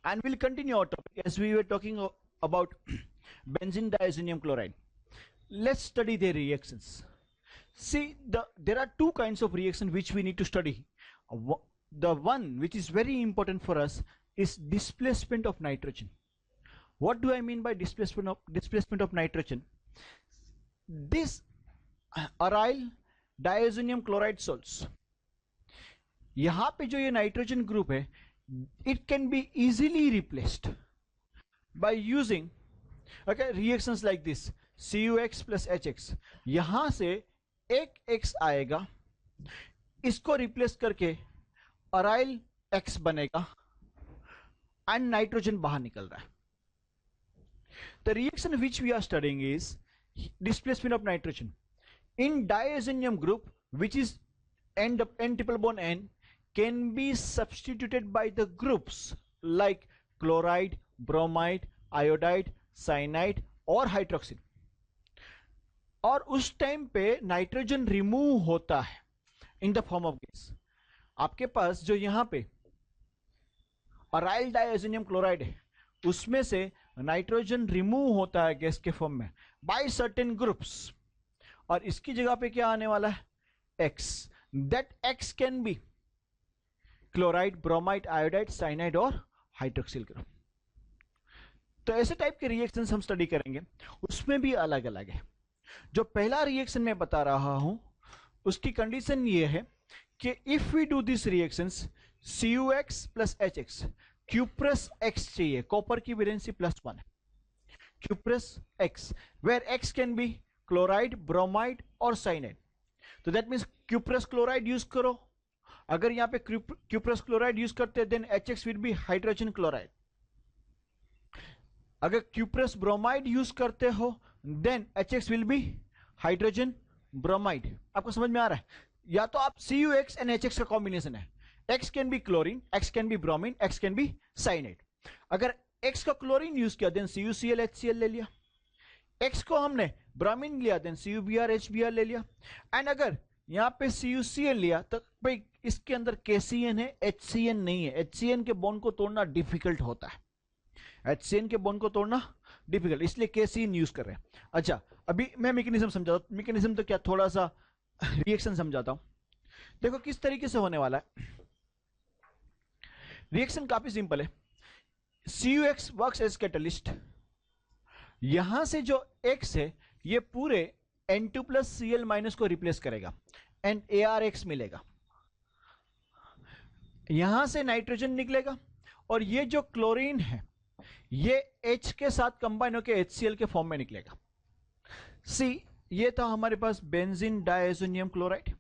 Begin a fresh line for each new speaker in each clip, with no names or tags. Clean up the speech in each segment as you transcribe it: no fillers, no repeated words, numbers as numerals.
and we'll continue our topic as we were talking about benzene diazonium chloride. Let's study their reactions. See, there are two kinds of reaction which we need to study. The one which is very important for us is displacement of nitrogen. What do I mean by displacement of nitrogen? This aryl diazonium chloride salts, यहाँ पे जो ये nitrogen group है, it can be easily replaced by using reactions like this, CuX plus HX. यहां से एक X आएगा, इसको रिप्लेस करके अराइल X बनेगा एंड नाइट्रोजन बाहर निकल रहा है. The reaction which we are studying is displacement of nitrogen in diazonium group, which is N triple bond N, can be substituted by the groups like chloride, bromide, iodide, cyanide और hydroxyl. और उस time पे nitrogen remove होता है in the form of gas. आपके पास जो यहां पे अराइल डायजोनियम क्लोराइड है, उसमें से नाइट्रोजन रिमूव होता है गैस के फॉर्म में बाय सर्टेन ग्रुप्स, और इसकी जगह पे क्या आने वाला है, x. That x can be chloride, bromide, iodide, cyanide और हाइड्रोक्सिल ग्रुप. तो ऐसे टाइप के रिएक्शंस हम स्टडी करेंगे, उसमें भी अलग अलग है. जो पहला रिएक्शन मैं बता रहा हूं उसकी कंडीशन ये है कि if we do this reactions CuX plus HX, cuprous X चाहिए, कॉपर की वैलेंसी +1 है, cuprous X, where X can be chloride, bromide और साइनाइड. तो that means cuprous chloride use करो. अगर यहां पे क्यूप्रस क्लोराइड यूज करते हैं then HX will be hydrogen chloride. अगर क्यूप्रस ब्रोमाइड यूज करते हो then HX will be hydrogen bromide. आपको समझ में आ रहा है? या तो आप CuX एंड HX का कॉम्बिनेशन है. X can B chlorine, X can B bromine, X can B cyanide. अगर X का क्लोरीन यूज किया देन CuCl HCl ले लिया. X को हमने ब्रोमीन लिया देन CuBr HBr ले लिया. एंड अगर यहां पे CuCl लिया तो भाई इसके अंदर KCN है, HCN नहीं है. HCN के बॉन्ड को तोड़ना डिफिकल्ट होता है, HCN के बॉन्ड को तोड़ना डिफिकल्ट, इसलिए KCN यूज कर रहे हैं. अच्छा, अभी मैं मैकेनिज्म समझाता हूं. मैकेनिज्म तो क्या, थोड़ा सा रिएक्शन समझाता हूं. देखो किस तरीके से होने वाला है. रिएक्शन काफी सिंपल है. CuX works as catalyst. यहां से जो X है ये पूरे N2 प्लस Cl माइनस को रिप्लेस करेगा एंड ArX मिलेगा. यहां से नाइट्रोजन निकलेगा और ये जो क्लोरीन है ये H के साथ कंबाइन होकर HCl के फॉर्म में निकलेगा. सी, ये था हमारे पास benzene diazonium chloride.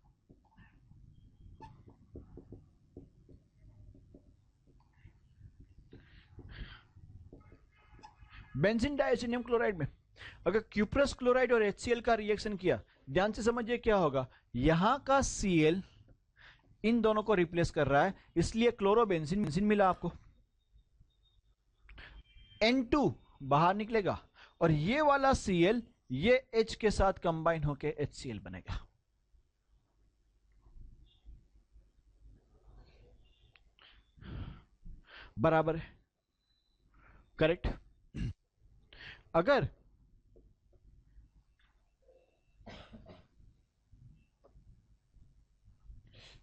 Benzene diazonium chloride में अगर क्यूप्रस क्लोराइड और HCl का रिएक्शन किया, ध्यान से समझिए क्या होगा. यहां का Cl इन दोनों को रिप्लेस कर रहा है, इसलिए क्लोरोबेंजीन मिला आपको. N2 बाहर निकलेगा और ये वाला Cl ये H के साथ कंबाइन होकर HCl बनेगा. बराबर है, करेक्ट. अगर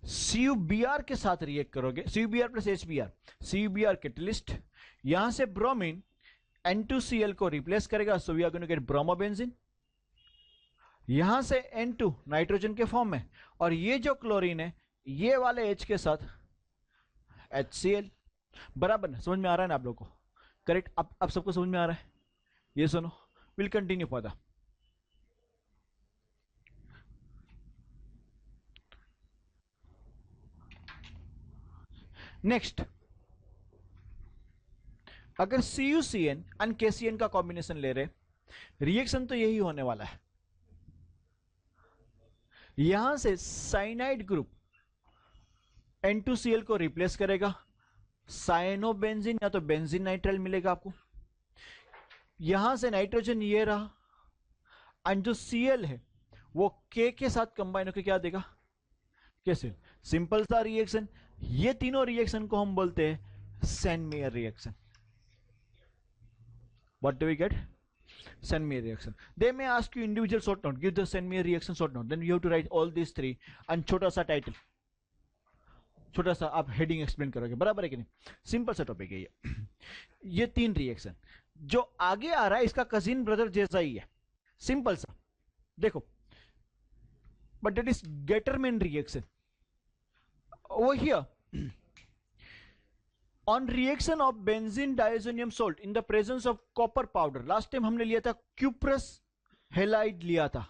CuBr के साथ रिएक्ट करोगे, CuBr plus HBr, CuBr catalyst, यहां से ब्रोमीन N2Cl को रिप्लेस करेगा, so we are going to get bromobenzene. यहां से N2 नाइट्रोजन के फॉर्म में, और ये जो क्लोरीन है ये वाले H के साथ HCl. बराबर ना? समझ में आ रहा है ना आप लोगों को? करेक्ट. अब सबको समझ में आ रहा है? ये सुनो, will continue for the next. अगर CuCN एंड KCN का कॉम्बिनेशन ले रहे, रिएक्शन तो यही होने वाला है. यहां से साइनाइड ग्रुप N2Cl को रिप्लेस करेगा, साइनोबेंजीन या तो बेंजीन नाइट्राइल मिलेगा आपको. यहां से नाइट्रोजन ये रहा, एंड जो Cl है वो K के साथ कंबाइन होकर क्या देगा, कैसे. सिंपल सा रिएक्शन. ये तीनों रिएक्शन को हम बोलते हैं Sen mayor reaction. What do we get? Send me a reaction. They may ask you individual short note. Give the send me a reaction short note. Then you have to write all these three and छोटा सा title. छोटा सा आप heading explain करोगे, बराबर है कि नहीं? सिंपल सा टॉपिक है ये 3 रिएक्शन. जो आगे आ रहा है इसका कजिन ब्रदर जैसा ही है, सिंपल सा. देखो, but that is Gattermann reaction. over here on reaction of benzene diazonium salt in the presence of copper powder. Last time हमने लिया था क्यूप्रस हेलाइड लिया था,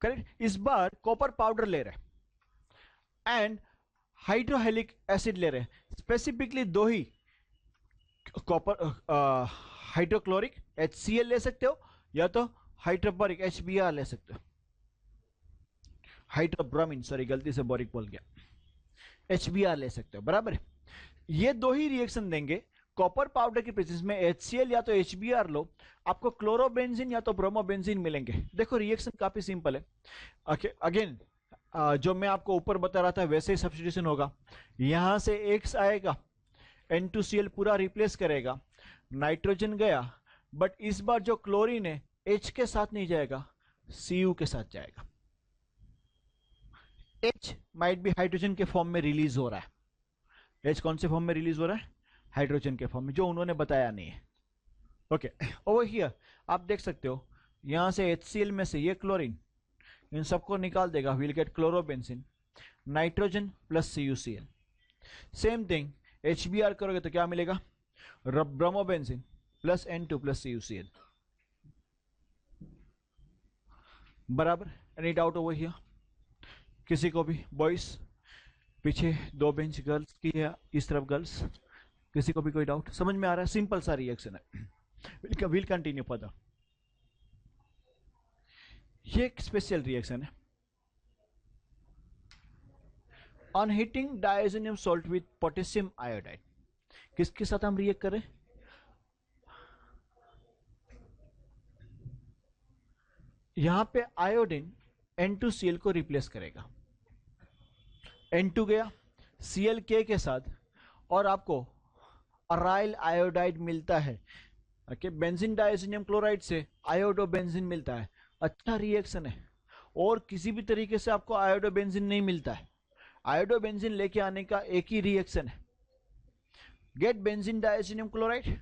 करेक्ट? इस बार कॉपर पाउडर ले रहे हैं एंड हाइड्रोहेलिक एसिड ले रहे हैं. स्पेसिफिकली दो ही कॉपर हाइड्रोक्लोरिक HCl ले सकते हो या तो हाइड्रोबोरिक HBr ले सकते हो. हाइड्रोब्रोमीन, सॉरी गलती से बोरिक बोल गया, HBr ले सकते हो, बराबर है. ये दो ही रिएक्शन देंगे. कॉपर पाउडर की प्रेजेंस में HCl या तो HBr लो, आपको क्लोरोबेंजीन या तो ब्रोमोबेंजीन मिलेंगे. देखो रिएक्शन काफी सिंपल है. अगेन जो मैं आपको ऊपर बता रहा था वैसे ही सब्स्टिट्यूशन होगा. यहां से X आएगा, N2Cl पूरा रिप्लेस करेगा, नाइट्रोजन गया, बट इस बार जो क्लोरीन है H के साथ नहीं जाएगा, Cu के साथ जाएगा. H माइट भी हाइड्रोजन के फॉर्म में रिलीज हो रहा है. H कौन से फॉर्म में रिलीज हो रहा है? हाइड्रोजन के फॉर्म में, जो उन्होंने बताया नहीं है. ओके, ओवर हियर आप देख सकते हो यहां से HCl में से ये क्लोरीन इन सबको निकाल देगा. Will get chlorobenzene, nitrogen plus CuCl. Same thing HBr करोगे तो क्या मिलेगा? Bromobenzene plus N2 plus CuCl. बराबर. Any doubt over here? किसी को भी? बॉयज पीछे 2 बेंच गर्ल्स की है, इस तरफ गर्ल्स. किसी को भी कोई डाउट? समझ में आ रहा है? सिंपल सा रिएक्शन है. Will continue further. ये एक स्पेशल रिएक्शन है. On heating diazonium salt with potassium iodide. किसके साथ हम रिएक्ट करें? यहां पे आयोडीन N2Cl को रिप्लेस करेगा. N2 गया Cl के साथ और आपको अराइल आयोडाइड मिलता है. ओके, बेंजीन डायज़ोनियम क्लोराइड से आयोडोबेंजीन मिलता है. अच्छा रिएक्शन है. और किसी भी तरीके से आपको आयोडोबेंजीन नहीं मिलता है. आयोडोबेंजीन लेके आने का एक ही रिएक्शन है. गेट बेंजीन डायज़ोनियम क्लोराइड,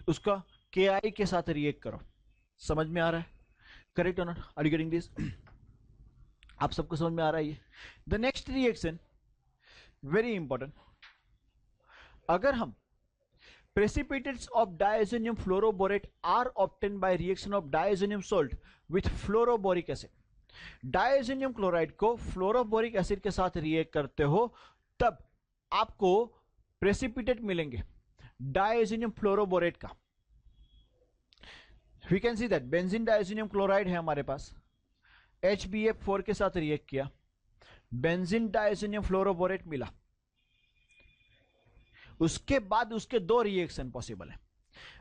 उसका Ki के साथ रिएक्ट करो. समझ में आ रहा है? करेक्ट और not? Are you getting this? आप सबको समझ में आ रहा है ये? The next reaction very important. अगर हम precipitates of diazonium fluoroborate are obtained by reaction of diazonium salt with fluoroboric acid. Diazonium chloride को फ्लोरोबोरिक एसिड के साथ रिएक्ट करते हो तब आपको प्रेसिपिटेट मिलेंगे डायज़ोनियम फ्लोरोबोरेट का. We can see that benzene diazonium chloride है हमारे पास, HBF4 के साथ रिएक्ट किया, बेंजीन डायज़ोनियम फ्लोरोबोरेट मिला. उसके बाद उसके 2 रिएक्शन पॉसिबल है.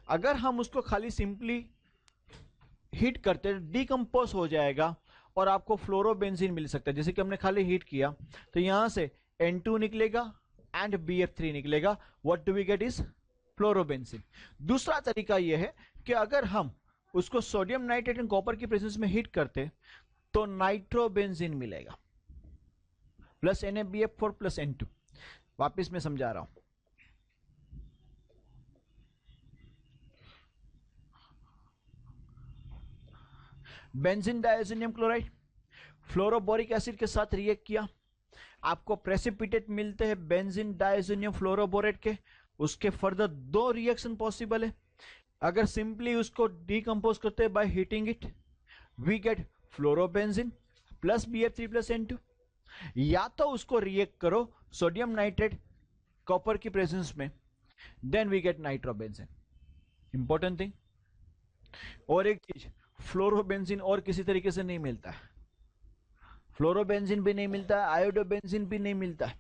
अगर हम उसको खाली सिंपली हीट करते डिकम्पोज हो जाएगा और आपको फ्लोरोबेंजीन मिल सकता है. जैसे कि हमने खाली हीट किया तो यहां से N2 निकलेगा एंड BF3 निकलेगा. What do we get is fluorobenzene. दूसरा तरीका यह है कि अगर हम उसको सोडियम नाइट्रेट एंड कॉपर की प्रेजेंस में हीट करते तो नाइट्रोबेंजीन मिलेगा प्लस NaBF4 प्लस N2. वापिस मैं समझा रहा हूं. Benzene diazonium chloride fluoroboric acid के साथ रिएक्ट किया, आपको प्रेसिपिटेट मिलते हैं बेंजीन डायज़ोनियम फ्लोरोबोरेट के. उसके फर्दर 2 रिएक्शन पॉसिबल है. अगर सिंपली उसको डिकम्पोज करते हैं by heating it, we get fluorobenzene plus BF3 plus N2, या तो उसको रिएक्ट करो सोडियम नाइट्रेट कॉपर की प्रेजेंस में, then we get nitrobenzene. Important thing. और एक चीज, फ्लोरोबेंजीन और किसी तरीके से नहीं मिलता है. फ्लोरोबेंजीन भी नहीं मिलता है, आयोडोबेंजीन भी नहीं मिलता है.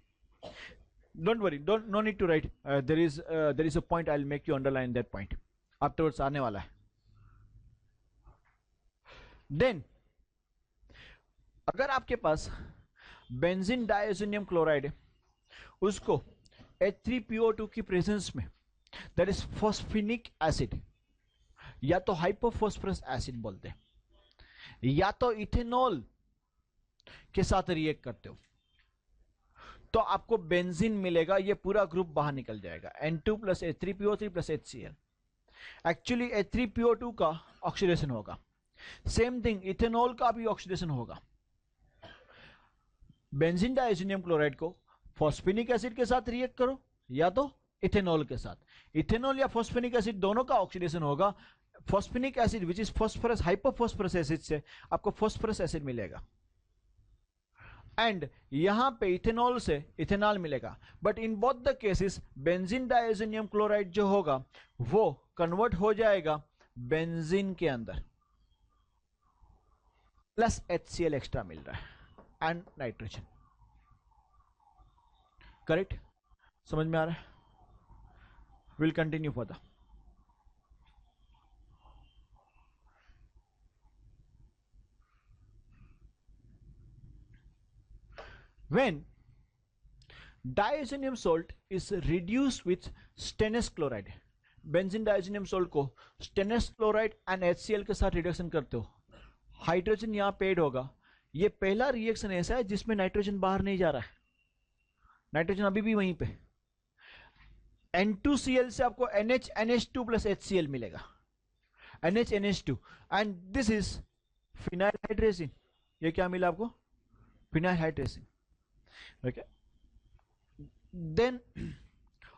Don't worry, no need to write. There is a point, I will make you underline that point. Afterwards आने वाला है. देन अगर आपके पास बेंजीन डायज़ोनियम क्लोराइड है, उसको H3PO2 की प्रेजेंस में, दैट इज फॉस्फेनिक एसिड, या तो हाइपोफॉस्फरस एसिड बोलते हैं, या तो इथेनॉल के साथ रिएक्ट करते हो तो आपको बेंजीन मिलेगा, ये पूरा ग्रुप बाहर निकल जाएगा, N2 plus H3PO3 plus HCl। Actually H3PO2 का ऑक्सीडेशन होगा, सेम थिंग इथेनॉल का भी ऑक्सीडेशन होगा। बेंजीन डाइज़ोनियम क्लोराइड को फॉस्फेनिक एसिड के साथ रिएक्ट करो या तो इथेनॉल के साथ, इथेनॉल या फॉस्फेनिक एसिड दोनों का ऑक्सीडेशन होगा। Phosphinic acid which is phosphorus hypophosphorous acid से आपको फॉस्फरस एसिड मिलेगा, एंड यहां पे इथेनॉल से इथेनॉल मिलेगा। But in both the cases benzene diazonium chloride जो होगा वो कन्वर्ट हो जाएगा बेंजीन के अंदर, प्लस HCl एक्स्ट्रा मिल रहा है एंड नाइट्रोजन। करेक्ट? समझ में आ रहा है? Will continue further. When diazonium salt is reduced with stannous chloride, benzene diazonium salt को स्टेनस क्लोराइड एंड HCl के साथ रिडक्शन करते हो, हाइड्रोजन यहां पे ऐड होगा। ये पहला रिएक्शन ऐसा है जिसमें नाइट्रोजन बाहर नहीं जा रहा है, नाइट्रोजन अभी भी वहीं पे। N2Cl से आपको NH2 प्लस HCl मिलेगा, NH2, and this is phenyl hydrazine. ये क्या मिला आपको? फिनाइल हाइड्रेसिन। ओके, देन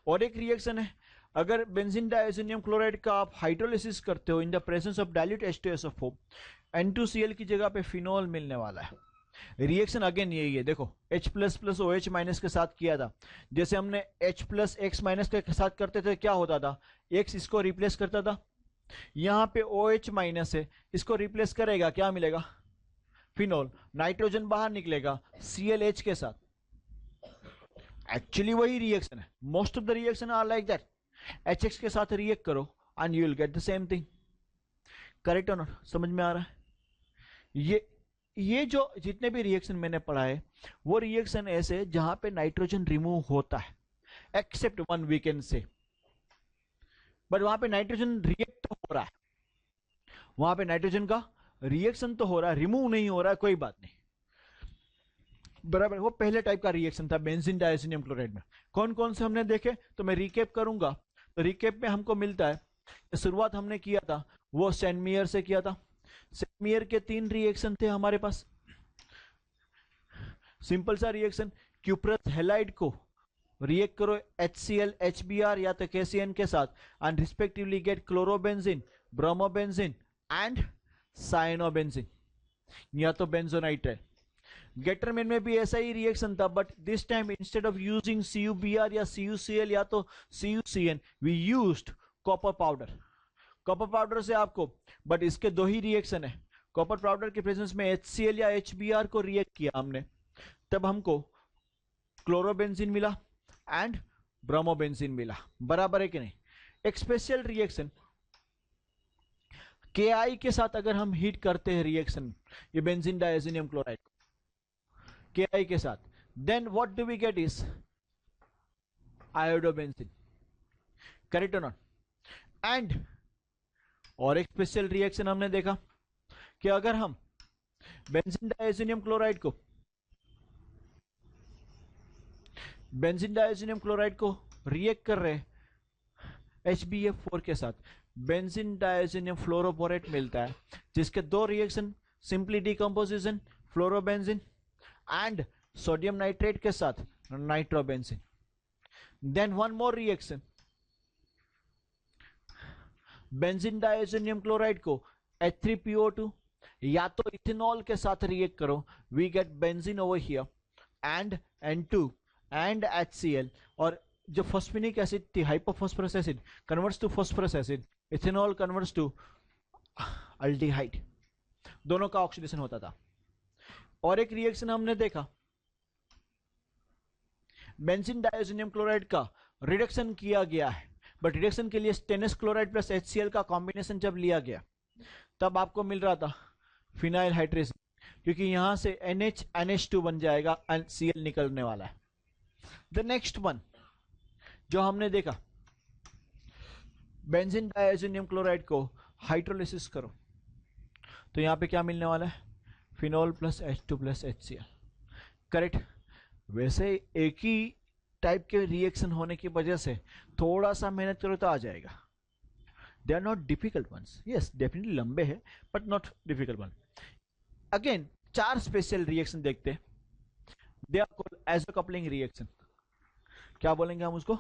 और एक रिएक्शन है, अगर बेंजीन डाइज़ोनियम क्लोराइड का आप हाइड्रोलिसिस करते हो in the presence of dilute H2SO4, N2Cl की जगह पे फिनोल मिलने वाला है। रिएक्शन अगेन यही है, देखो H plus plus OH minus के साथ किया था, जैसे हमने H प्लस X माइनस के साथ करते थे, क्या होता था, X इसको रिप्लेस करता था, यहां पे OH माइनस है, इसको रिप्लेस करेगा, क्या मिलेगा? फिनोल। नाइट्रोजन बाहर निकलेगा ClH के साथ। एक्चुअली वही रिएक्शन है, most of the reaction are like that. HX के साथ रिएक्ट करो and you will get the same thing. Correct और नॉट? समझ में आ रहा है? ये जो जितने भी रिएक्शन मैंने पढ़ा है वो रिएक्शन ऐसे जहां पे नाइट्रोजन रिमूव होता है, except one we can say, but वहां पे नाइट्रोजन रिएक्ट तो हो रहा है, वहां पे नाइट्रोजन का रिएक्शन तो हो रहा है, रिमूव नहीं हो रहा है, कोई बात नहीं, बराबर। वो पहले टाइप का रिएक्शन था बेंजीन डाइज़ोनियम क्लोराइड में। कौन कौन से हमने देखे तो मैं रिकेप करूंगा। तो रिकेप में हमको मिलता है, शुरुआत हमने किया था वो सेंटमियर से किया था। सेंटमियर के 3 रिएक्शन थे हमारे पास। सिंपल सा रिएक्शन, क्यूप्रस हैलाइड को रिएक्ट करो HCl HBr या तो KCN के साथ and respectively get chlorobenzene, bromobenzene and cyanobenzene या तो बेंजोनाइट्राइल। गेटरमैन में भी ऐसा ही रिएक्शन था, but this time instead of using CuBr या CuCl या तो CuCN we used copper powder. Copper powder से आपको, बट इसके 2 ही रिएक्शन है। कॉपर पाउडर के प्रेजेंस में HCl या HBr को रिएक्ट किया हमने, तब हमको क्लोरोबेंजीन मिला एंड ब्रोमोबेंजीन मिला, बराबर है कि नहीं? एक स्पेशल रिएक्शन Ki के साथ अगर हम हीट करते हैं रिएक्शन, ये बेंजीन डाइज़ोनियम क्लोराइड Ki के साथ, then what do we get is iodobenzene. Correct और नॉट? एंड और एक स्पेशल रिएक्शन हमने देखा कि अगर हम बेंजीन डाइज़ोनियम क्लोराइड को रिएक्ट कर रहे हैं HbF4 के साथ, बेंजीन डाइज़ोनियम फ्लोरोबोरेट मिलता है, जिसके 2 reaction, simply decomposition fluorobenzene and sodium nitrate के साथ nitrobenzene. Then one more reaction, benzene diazonium chloride को H3PO2 या तो इथेनॉल के साथ रिएक्ट करो, we get benzene over here and N2 and HCl, और जो फॉस्फेनिक एसिड थी hypophosphorous acid converts to phosphorous acid, ethanol converts to aldehyde, दोनों का ऑक्सीडेशन होता था। और एक रिएक्शन हमने देखा, बेंजीन डाइज़ोनियम क्लोराइड का रिडक्शन किया गया है, बट रिडक्शन के लिए स्टेनस क्लोराइड प्लस HCl का कॉम्बिनेशन जब लिया गया तब आपको मिल रहा था फिनाइल हाइड्रेसिन, क्योंकि यहां से NH2 बन जाएगा एंड Cl निकलने वाला है। द नेक्स्ट वन जो हमने देखा, बेंजीन डाइज़ोनियम क्लोराइड को हाइड्रोलिसिस करो तो यहाँ पे क्या मिलने वाला है, phenol plus H2 plus HCl, correct. वैसे एक ही टाइप के रिएक्शन होने की वजह से थोड़ा सा मेहनत करो तो आ जाएगा। They are not difficult ones, yes definitely लंबे हैं but not difficult one. Again 4 special reaction देखते हैं, they are called iso coupling reaction. क्या बोलेंगे हम उसको,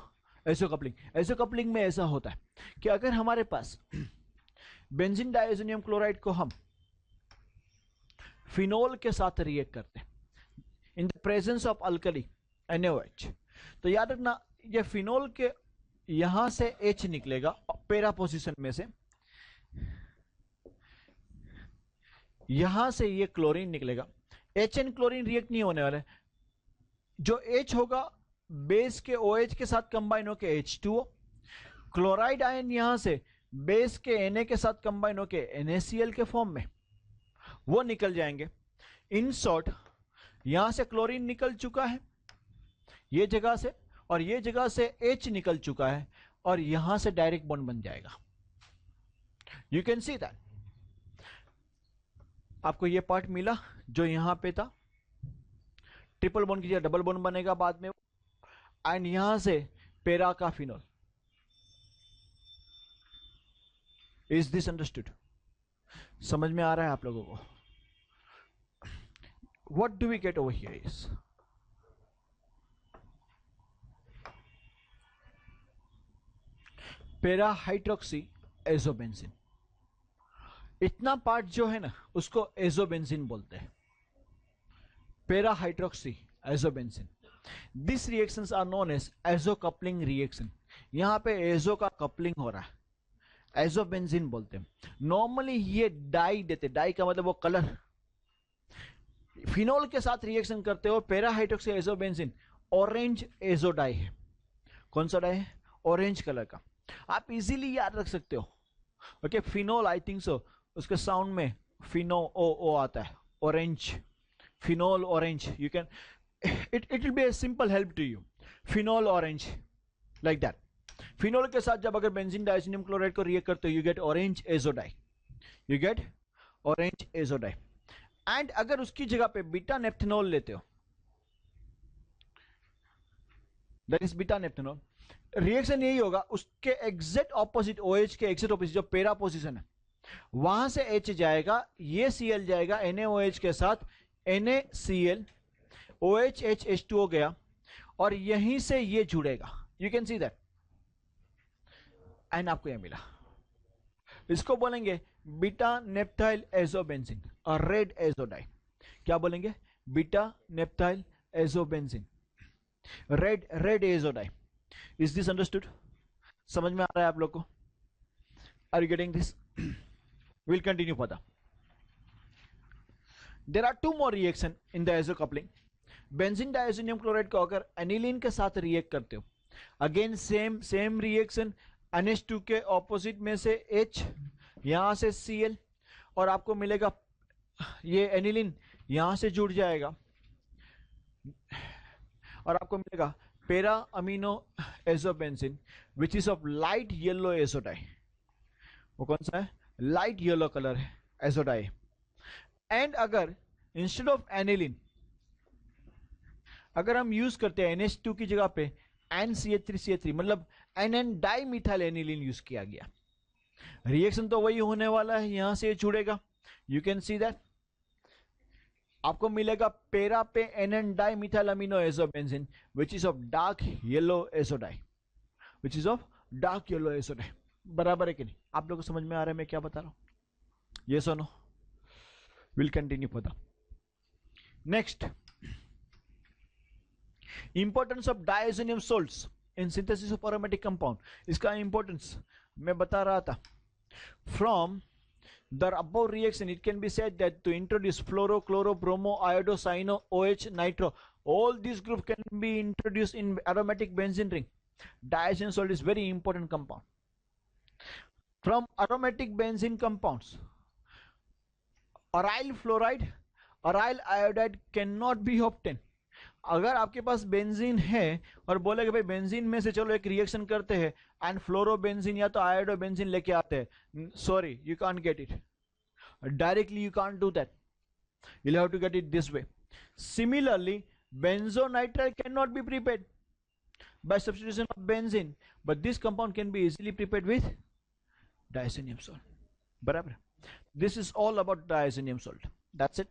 आइसोकपलिंग। आइसोकपलिंग में ऐसा होता है कि अगर हमारे पास बेंजीन डाइएज़ोनियम क्लोराइड को हम फिनोल के साथ रिएक्ट करते हैं in the presence of alkali NaOH, तो याद रखना ये फिनोल के यहां से H निकलेगा पैरा पोजीशन में से, यहां से ये क्लोरीन निकलेगा। HN क्लोरीन रिएक्ट नहीं होने वाला है, जो H होगा बेस के OH के साथ कंबाइन होके H2O, क्लोराइड आयन यहां से बेस के Na के साथ कंबाइन होके NaCl के फॉर्म में वो निकल जाएंगे। इन शॉर्ट यहां से क्लोरीन निकल चुका है ये जगह से, और ये जगह से H निकल चुका है, और यहां से डायरेक्ट बॉन्ड बन जाएगा। यू कैन सी दैट, आपको ये पार्ट मिला जो यहां पे था, ट्रिपल बॉन्ड की जगह डबल बॉन्ड बनेगा बाद में, एंड यहां से पैरा का फिनोल। इज दिस अंडरस्टूड, समझ में आ रहा है आप लोगों को? What do we get over here is para hydroxy azobenzene. इतना पार्ट जो है ना उसको एजोबेंजीन बोलते हैं, para hydroxy azobenzene. This reactions are known as azo coupling reaction. यहां पे एजो का कपलिंग हो रहा है, एजोबेंजीन बोलते हैं। नॉर्मली ये डाई देते, डाई का मतलब वो कलर, फिनोल के साथ रिएक्शन करते हो para hydroxy azobenzene, orange azo dye है। कौन सा डाई है? ऑरेंज कलर का। आप इजीली याद रख सकते हो। Okay, phenol I think so उसके साउंड में फिनो ओ आता है, orange, phenol orange. You can it will be a simple help to you, phenol orange like that. Phenol के साथ जब अगर बेंजीन डाइएज़ोनियम क्लोराइड को रिएक्ट करते हो you get orange azo dye, you get orange azo dye. And अगर उसकी जगह पे बीटा नेप्थेनॉल लेते हो, that is beta naphthol, reaction यही होगा, उसके एग्जैक्ट ऑपोजिट, OH के एग्जैक्ट ऑपोजिट जो पैरा पोजीशन है वहां से H जाएगा, ये Cl जाएगा NaOH के साथ, NaCl, OH H H2O गया, और यहीं से ये जुड़ेगा। You can see that, and आपको यह मिला। इसको बोलेंगे बीटा नेप्थाइल एजोबेंजीन और रेड एजोडाई। क्या बोलेंगे? Beta naphthyl azobenzene, red azo dye. Is this understood? समझ में आ रहा है आप लोग को? Are you getting this? Will continue further. There are 2 more reaction in the azo coupling. Benzene diazonium chloride को अगर एनिलीन के साथ रिएक्ट करते हो, अगेन सेम रिएक्शन, NH2 के ऑपोजिट में से H, यहां से Cl, और आपको मिलेगा ये एनिलीन यहां से जुड़ जाएगा और आपको मिलेगा para amino azobenzene which is of light yellow azo dye. वो कौन सा है? लाइट येलो कलर है, एजोडाई। एंड अगर इंस्टेड ऑफ एनिलीन अगर हम यूज करते हैं NH2 की जगह पे NCH3CH3, मतलब NN di methyl aniline use किया गया, रिएक्शन तो वही होने वाला है, यहां से जुड़ेगा। यू कैन सी दैट, आपको मिलेगा पैरा पे NN di methyl amino azobenzene which is of dark yellow azo dye, which is of dark yellow azo dye. बराबर है कि नहीं? आप लोगों को समझ में आ रहा है मैं क्या बता रहा हूं? यस और no? Will continue further. Next, importance of diazonium salts in synthesis of aromatic compound. इसका इंपॉर्टेंस मैं बता रहा था। From the above reaction it can be said that to introduce fluoro, chloro, bromo, iodo, cyano, OH, nitro, all these groups can be introduced in aromatic benzene ring. Diazonium salt is very important compound. From aromatic benzene compounds, aryl fluoride, aryl iodide cannot be obtained. अगर आपके पास benzene है और बोले कि भाई benzene में से चलो एक रिएक्शन करते हैं एंड फ्लोरोबेंजीन या तो आयोडोबेंजीन लेके आते हैं, sorry you can't get it directly, you can't do that. You'll have to get it this way. Similarly, benzonitrile cannot be prepared by substitution of benzene, but this compound can be easily prepared with diazonium salt. Barabar. This is all about diazonium salt. That's it.